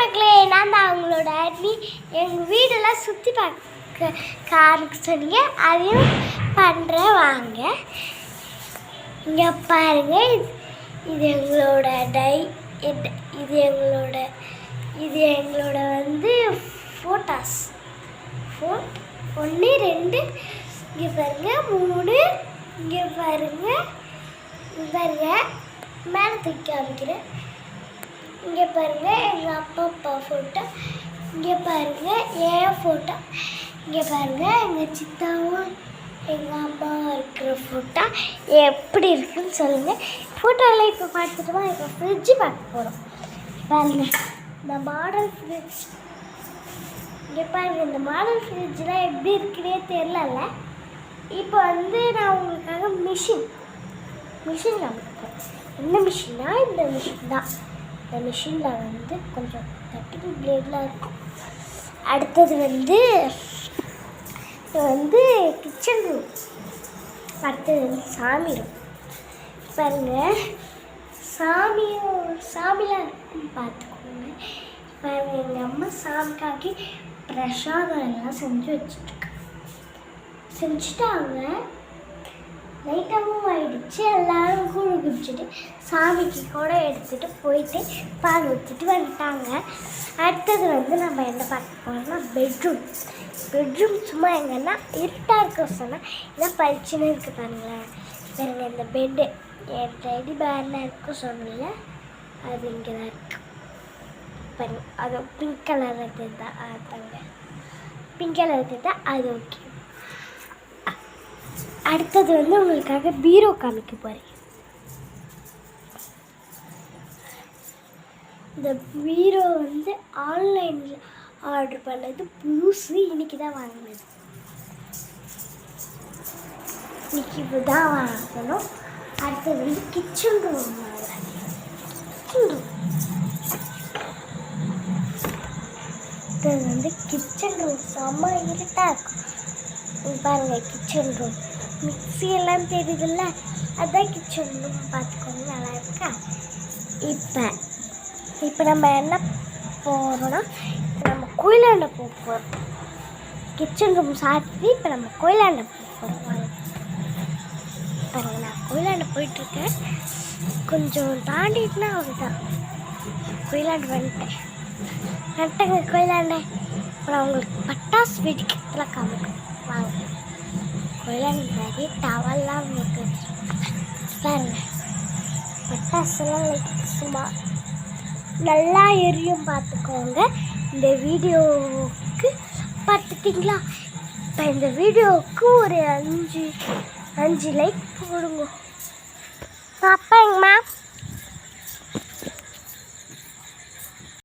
மக்களே, நான் தான் அவங்களோட அட்மி. எங்கள் வீடெல்லாம் சுற்றி பார்க்க காருக்கு சொன்னீங்க, அதையும் பண்ணுறேன் வாங்க. இங்கே பாருங்க, இது எங்களோட இது எங்களோட வந்து ஃபோட்டோஸ். 1 2 இங்கே பாருங்க, 3 இங்கே பாருங்க மேலே தூக்கி காமிக்கிறேன். இங்கே பாருங்கள் எங்கள் அப்பா ஃபோட்டோ, இங்கே பாருங்கள் என் ஃபோட்டோ, இங்கே பாருங்கள் எங்கள் சித்தாவும் எங்கள் அம்மாவும் இருக்கிற ஃபோட்டோ. எப்படி இருக்குன்னு சொல்லுங்கள். ஃபோட்டோவில் இப்போ பார்த்துட்டோமா, இப்போ ஃப்ரிட்ஜு பார்க்க போகிறோம். பாருங்கள் இந்த மாடல் ஃப்ரிட்ஜ். இங்கே பாருங்கள், இந்த மாடல் ஃப்ரிட்ஜெலாம் எப்படி இருக்குன்னே தெரிலல்ல. இப்போ வந்து நான் உங்களுக்காக மிஷின் காமிப்பேன். என்ன மிஷின்னா, இந்த மிஷின் தான். இந்த மிஷினில் வந்து கொஞ்சம் கட்டிங் பிளேட்லாம் இருக்கும். அடுத்தது வந்து இது வந்து கிச்சன் ரூம். அடுத்தது வந்து சாமி ரூம். பாருங்கள், சாமிலாம் இருக்குன்னு பார்த்துக்கோங்க. பாருங்கள், எங்கள் அம்மா சாமிக்காக்கி பிரசாதம் எல்லாம் செஞ்சுட்டாங்க. நைட்டாகவும் ஆகிடுச்சு. எல்லோரும் கூழ் குடிச்சிட்டு சாமிக்கு கூட எடுத்துகிட்டு போயிட்டு பால் ஊற்றிட்டு வந்துட்டாங்க. அடுத்தது வந்து நம்ம என்ன பார்க்க போகிறோம்னா பெட்ரூம். சும்மா எங்கன்னா இருட்டாக இருக்க சொன்னால் இதான் பளிச்சுன்னு இருக்குது பாருங்களேன். பாருங்க, இந்த பெட்டு என் டெடி பேர்லாம் இருக்க சொன்னல, அது இங்கே தான் இருக்குது பாருங்க. அது பிங்க் கலர் இருக்குது தான், பிங்க் கலர் இருக்குது தான், அது ஓகே. அடுத்தது வந்து உங்களுக்காக பீரோ காமிக்க போகிறேன். இந்த பீரோ வந்து ஆன்லைனில் ஆர்டர் பண்ணது, புதுசு. இன்றைக்கி தான் வாங்கினது. இன்றைக்கி இப்போ தான் வாங்கணும். அடுத்தது வந்து கிச்சன் ரூம். அடுத்தது வந்து கிச்சன் ரூம் செம்ம இருட்டாக இருக்கும். பாருங்கள், கிச்சன் ரூம் மிக்ஸி எல்லாம் தெரியுதுல்ல, அதுதான் கிச்சன் ரூம். பார்த்துக்கோங்க, நல்லா இருக்கா. இப்போ நம்ம என்ன போகிறோன்னா, நம்ம கோயிலாண்ட போகிறோம். கிச்சன் ரூம் சாப்பிட்டு இப்போ நம்ம கோயிலாண்ட போகிறோம். பாருங்கள், நான் கோயிலாண்ட போயிட்டுருக்கேன். கொஞ்சம் தாண்டிட்டுனா அவ்வளோதான். கோயிலாண்டு வந்துட்டேங்க கோயிலாண்ட. இப்போ நான் உங்களுக்கு பட்டாசு வெடிக்கிறதுலாம் காமிக்கும் வாங்க. கோயிலாண்ட நிறைய டவல்லாம் இருக்குது பாருங்க. பட்டாசுலாம் சும்மா நல்லா எரியும், பார்த்துக்கோங்க. இந்த வீடியோவுக்கு பார்த்துட்டிங்களா? இப்போ இந்த வீடியோவுக்கு ஒரு 5 லைக் போடுங்க. அப்பா எங்கம்மா